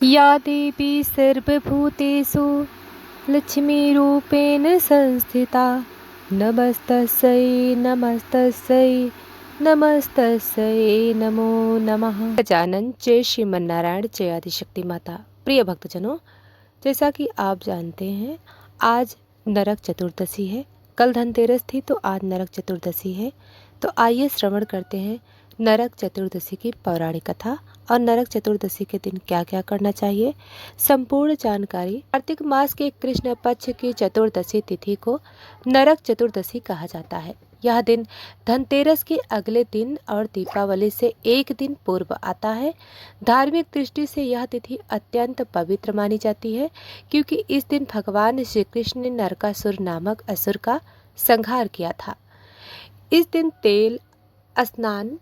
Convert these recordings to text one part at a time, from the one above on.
या देवी सर्वभूतेषु लक्ष्मीरूपेण संस्थिता नमस्तस्यै नमस्तस्यै नमस्तस्यै नमो नमः। गजानन जय श्रीमन्नारायण जय आदिशक्ति माता। प्रिय भक्तजनों, जैसा कि आप जानते हैं आज नरक चतुर्दशी है। कल धनतेरस थी तो आज नरक चतुर्दशी है। तो आइए श्रवण करते हैं नरक चतुर्दशी की पौराणिक कथा और नरक चतुर्दशी के दिन क्या क्या करना चाहिए। संपूर्ण जानकारी। कार्तिक मास के कृष्ण पक्ष की चतुर्दशी तिथि को नरक चतुर्दशी कहा जाता है। यह दिन धनतेरस के अगले दिन और दीपावली से एक दिन पूर्व आता है। धार्मिक दृष्टि से यह तिथि अत्यंत पवित्र मानी जाती है, क्योंकि इस दिन भगवान श्री कृष्ण ने नरकासुर नामक असुर का संहार किया था। इस दिन तेल, स्नान,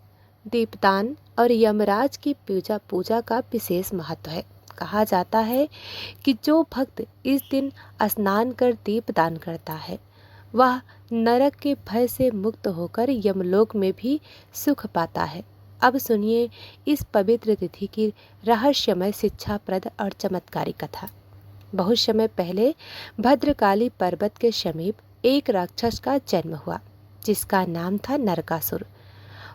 दीपदान और यमराज की पूजा का विशेष महत्व है। कहा जाता है कि जो भक्त इस दिन स्नान कर दीपदान करता है वह नरक के भय से मुक्त होकर यमलोक में भी सुख पाता है। अब सुनिए इस पवित्र तिथि की रहस्यमय, शिक्षाप्रद और चमत्कारी कथा। बहुत समय पहले भद्रकाली पर्वत के समीप एक राक्षस का जन्म हुआ, जिसका नाम था नरकासुर।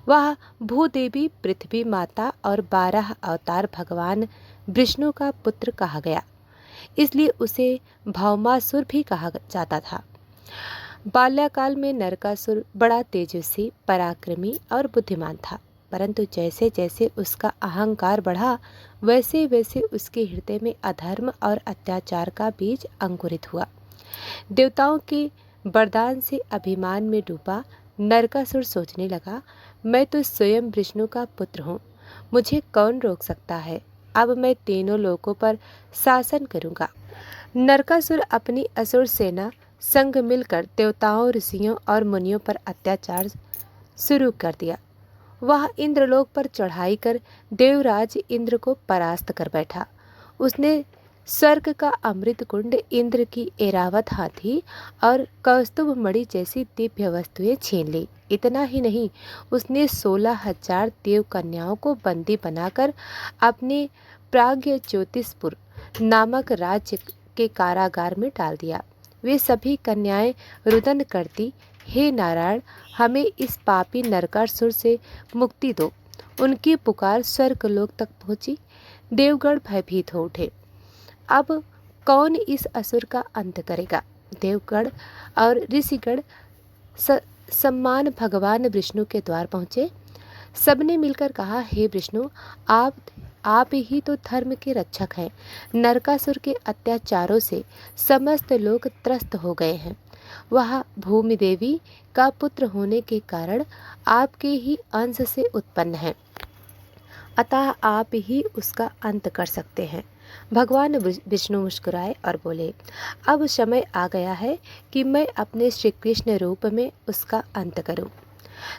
वह भूदेवी, पृथ्वी माता और 12 अवतार भगवान विष्णु का पुत्र कहा गया, इसलिए उसे भौमासुर भी कहा जाता था। बाल्यकाल में नरकासुर बड़ा तेजस्वी, पराक्रमी और बुद्धिमान था, परंतु जैसे जैसे उसका अहंकार बढ़ा वैसे वैसे उसके हृदय में अधर्म और अत्याचार का बीज अंकुरित हुआ। देवताओं के वरदान से अभिमान में डूबा नरकासुर सोचने लगा, मैं तो स्वयं विष्णु का पुत्र हूँ, मुझे कौन रोक सकता है। अब मैं तीनों लोकों पर शासन करूँगा। नरकासुर अपनी असुर सेना संग मिलकर देवताओं, ऋषियों और मुनियों पर अत्याचार शुरू कर दिया। वह इंद्रलोक पर चढ़ाई कर देवराज इंद्र को परास्त कर बैठा। उसने स्वर्ग का अमृत कुंड, इंद्र की ऐरावत हाथी और कौस्तुभ मणि जैसी दिव्य वस्तुएं छीन ली। इतना ही नहीं, उसने 16,000 देव कन्याओं को बंदी बनाकर अपने प्राग्ञ ज्योतिषपुर नामक राज्य के कारागार में डाल दिया। वे सभी कन्याएं रुदन करती, हे नारायण, हमें इस पापी नरकासुर से मुक्ति दो। उनकी पुकार स्वर्गलोक तक पहुंची। देवगण भयभीत हो उठे। अब कौन इस असुर का अंत करेगा। देवगण और ऋषिगण सम्मान भगवान विष्णु के द्वार पहुँचे। सबने मिलकर कहा, हे विष्णु, आप ही तो धर्म के रक्षक हैं। नरकासुर के अत्याचारों से समस्त लोग त्रस्त हो गए हैं। वह भूमि देवी का पुत्र होने के कारण आपके ही अंश से उत्पन्न है, अतः आप ही उसका अंत कर सकते हैं। भगवान विष्णु मुस्कुराए और बोले, अब समय आ गया है कि मैं अपने श्री कृष्ण रूप में उसका अंत करूं।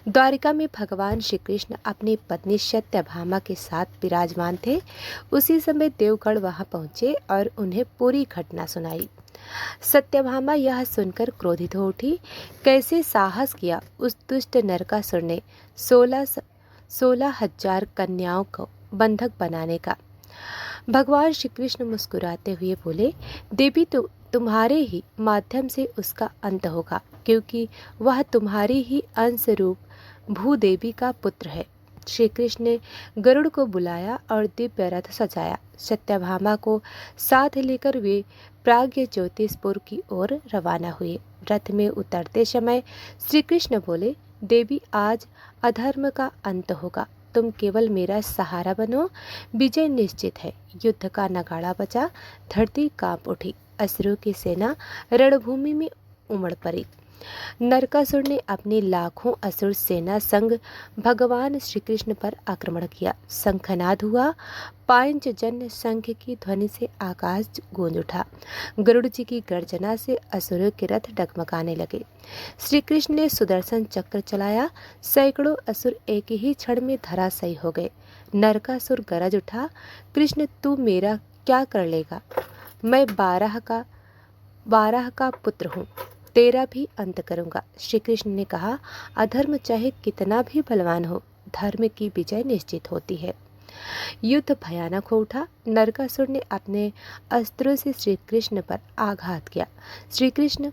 द्वारिका में भगवान श्री कृष्ण अपनी पत्नी सत्यभामा के साथ विराजमान थे। उसी समय देवगण वहां पहुंचे और उन्हें पूरी घटना सुनाई। सत्यभामा यह सुनकर क्रोधित हो उठी। कैसे साहस किया उस दुष्ट नरकासुर ने 16,000 कन्याओं को बंधक बनाने का। भगवान श्री कृष्ण मुस्कुराते हुए बोले, देवी, तुम्हारे ही माध्यम से उसका अंत होगा, क्योंकि वह तुम्हारी ही अंश रूप भूदेवी का पुत्र है। श्री कृष्ण ने गरुड़ को बुलाया और दिव्य रथ सजाया। सत्यभामा को साथ लेकर वे प्राग्ञ ज्योतिषपुर की ओर रवाना हुए। रथ में उतरते समय श्री कृष्ण बोले, देवी, आज अधर्म का अंत होगा, तुम केवल मेरा सहारा बनो। विजय निश्चित है। युद्ध का नगाड़ा बजा, धरती कांप उठी, असुरों की सेना रणभूमि में उमड़ पड़ी। नरकासुर ने अपनी लाखों असुर सेना संग भगवान श्री कृष्ण पर आक्रमण किया। शंखनाद हुआ, पांचजन्य शंख की ध्वनि से आकाश गूंज उठा। गरुड़ जी की गर्जना से असुरों के रथ डगमगाने लगे। श्री कृष्ण ने सुदर्शन चक्र चलाया। सैकड़ों असुर एक ही क्षण में धराशायी हो गए। नरकासुर गरज उठा, कृष्ण, तू मेरा क्या कर लेगा? मैं 12 का पुत्र हूँ, तेरा भी अंत करूँगा। श्री कृष्ण ने कहा, अधर्म चाहे कितना भी बलवान हो, धर्म की विजय निश्चित होती है। युद्ध भयानक हो उठा। नरकासुर ने अपने अस्त्रों से श्री कृष्ण पर आघात किया। श्री कृष्ण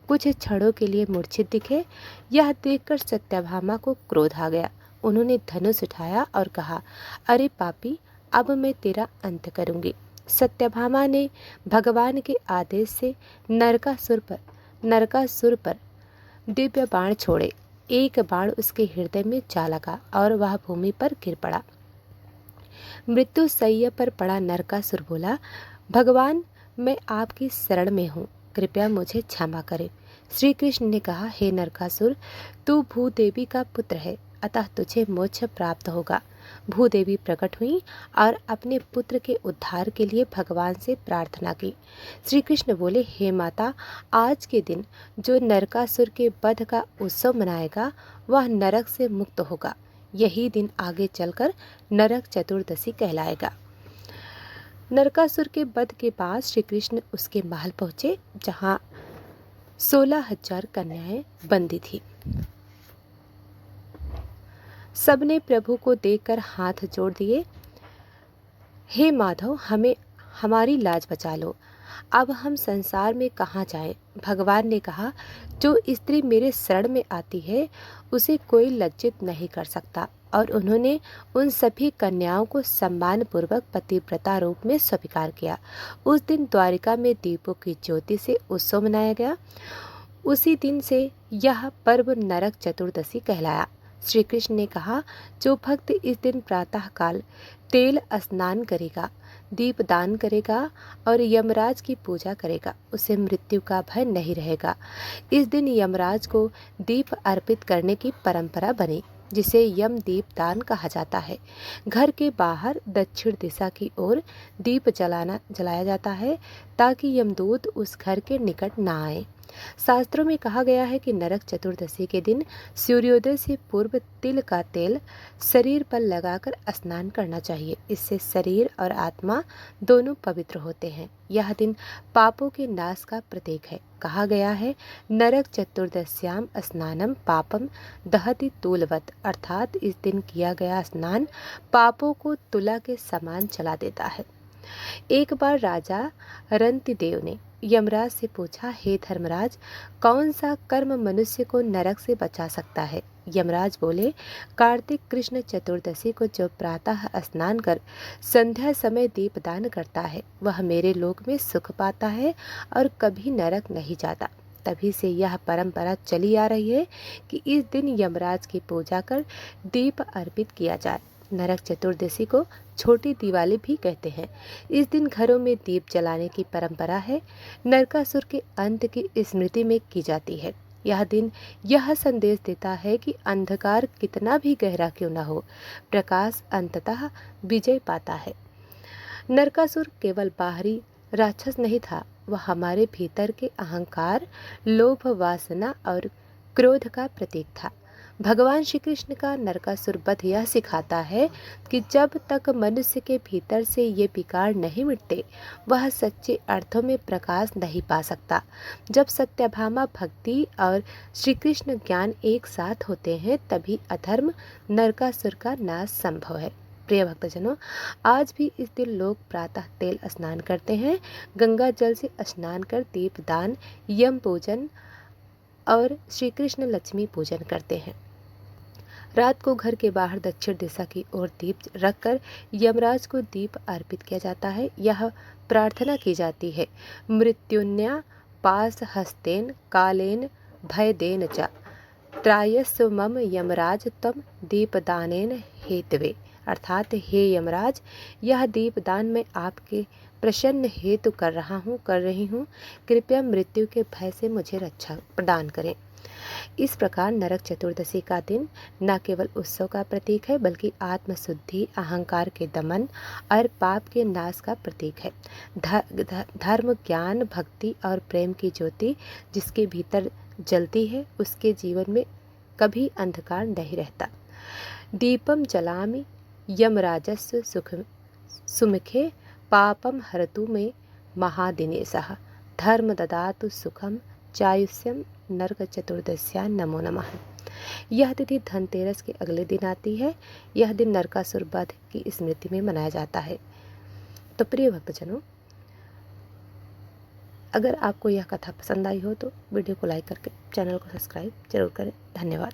कुछ क्षणों के लिए मूर्छित दिखे। यह देखकर सत्यभामा को क्रोध आ गया। उन्होंने धनुष उठाया और कहा, अरे पापी, अब मैं तेरा अंत करूंगी। सत्यभामा ने भगवान के आदेश से नरकासुर पर दिव्य बाण छोड़े। एक बाण उसके हृदय में जा लगा और वह भूमि पर गिर पड़ा। मृत्यु शैया पर पड़ा नरकासुर बोला, भगवान, मैं आपकी शरण में हूँ, कृपया मुझे क्षमा करें। श्री कृष्ण ने कहा, हे नरकासुर, तू भूदेवी का पुत्र है, अतः तुझे मोक्ष प्राप्त होगा। भूदेवी प्रकट हुई और अपने पुत्र के उद्धार के लिए भगवान से प्रार्थना की। श्री कृष्ण बोले, हे माता, आज के दिन जो नरकासुर के वध का उत्सव मनाएगा वह नरक से मुक्त होगा। यही दिन आगे चलकर नरक चतुर्दशी कहलाएगा। नरकासुर के वध के बाद श्री कृष्ण उसके महल पहुंचे, जहां 16,000 कन्याएं बंदी थी। सबने प्रभु को देखकर हाथ जोड़ दिए, हे माधव, हमें हमारी लाज बचा लो, अब हम संसार में कहाँ जाएं। भगवान ने कहा, जो स्त्री मेरे शरण में आती है उसे कोई लज्जित नहीं कर सकता। और उन्होंने उन सभी कन्याओं को सम्मानपूर्वक पतिव्रता रूप में स्वीकार किया। उस दिन द्वारिका में दीपों की ज्योति से उत्सव मनाया गया। उसी दिन से यह पर्व नरक चतुर्दशी कहलाया। श्री कृष्ण ने कहा, जो भक्त इस दिन प्रातःकाल तेल स्नान करेगा, दीपदान करेगा और यमराज की पूजा करेगा, उसे मृत्यु का भय नहीं रहेगा। इस दिन यमराज को दीप अर्पित करने की परंपरा बनी, जिसे यम दीपदान कहा जाता है। घर के बाहर दक्षिण दिशा की ओर दीप जलाया जाता है, ताकि यमदूत उस घर के निकट ना आए। शास्त्रों में कहा गया है कि नरक चतुर्दशी के दिन सूर्योदय से पूर्व तिल का तेल शरीर पर लगाकर स्नान करना चाहिए। इससे शरीर और आत्मा दोनों पवित्र होते हैं। यह दिन पापों के नाश का प्रतीक है। कहा गया है, नरक चतुर्दश्याम स्नानम पापम दहति तूलवत, अर्थात इस दिन किया गया स्नान पापों को तुला के समान जला देता है। एक बार राजा रंतिदेव ने यमराज से पूछा, हे धर्मराज, कौन सा कर्म मनुष्य को नरक से बचा सकता है। यमराज बोले, कार्तिक कृष्ण चतुर्दशी को जो प्रातः स्नान कर संध्या समय दीपदान करता है वह मेरे लोक में सुख पाता है और कभी नरक नहीं जाता। तभी से यह परंपरा चली आ रही है कि इस दिन यमराज की पूजा कर दीप अर्पित किया जाए। नरक चतुर्दशी को छोटी दिवाली भी कहते हैं। इस दिन घरों में दीप जलाने की परंपरा है। नरकासुर के अंत की स्मृति में की जाती है। यह दिन यह संदेश देता है कि अंधकार कितना भी गहरा क्यों न हो, प्रकाश अंततः विजय पाता है। नरकासुर केवल बाहरी राक्षस नहीं था, वह हमारे भीतर के अहंकार, लोभ, वासना और क्रोध का प्रतीक था। भगवान श्री कृष्ण का नरकासुर वध यह सिखाता है कि जब तक मनुष्य के भीतर से ये विकार नहीं मिटते वह सच्चे अर्थों में प्रकाश नहीं पा सकता। जब सत्यभामा भक्ति और श्री कृष्ण ज्ञान एक साथ होते हैं तभी अधर्म नरकासुर का नाश संभव है। प्रिय भक्तजनों, आज भी इस दिन लोग प्रातः तेल स्नान करते हैं, गंगा जल से स्नान कर दीपदान, यम पूजन और श्री कृष्ण लक्ष्मी पूजन करते हैं। रात को घर के बाहर दक्षिण दिशा की ओर दीप रखकर यमराज को दीप अर्पित किया जाता है। यह प्रार्थना की जाती है, मृत्युन्या पास हस्तेन कालेन भयदेन च त्रायस्व मम यमराज तम दीपदानेन हेतवे, अर्थात हे यमराज, यह दीपदान मैं आपके प्रसन्न हेतु कर रही हूँ, कृपया मृत्यु के भय से मुझे रक्षा प्रदान करें। इस प्रकार नरक चतुर्दशी का दिन न केवल उत्सव का प्रतीक है बल्कि आत्मशुद्धि, अहंकार के दमन और पाप के नाश का प्रतीक है। धर्म, ज्ञान, भक्ति और प्रेम की ज्योति जिसके भीतर जलती है उसके जीवन में कभी अंधकार नहीं रहता। दीपम जलामि यमराजस्य सुमुखे पापम हरतु मे महादिनेशः धर्म ददातु सुखम चायुष्यम नरक चतुर्दश्या नमो नमः। यह तिथि धनतेरस के अगले दिन आती है। यह दिन नरकासुर वध की स्मृति में मनाया जाता है। तो प्रिय भक्तजनों, अगर आपको यह कथा पसंद आई हो तो वीडियो को लाइक करके चैनल को सब्सक्राइब जरूर करें। धन्यवाद।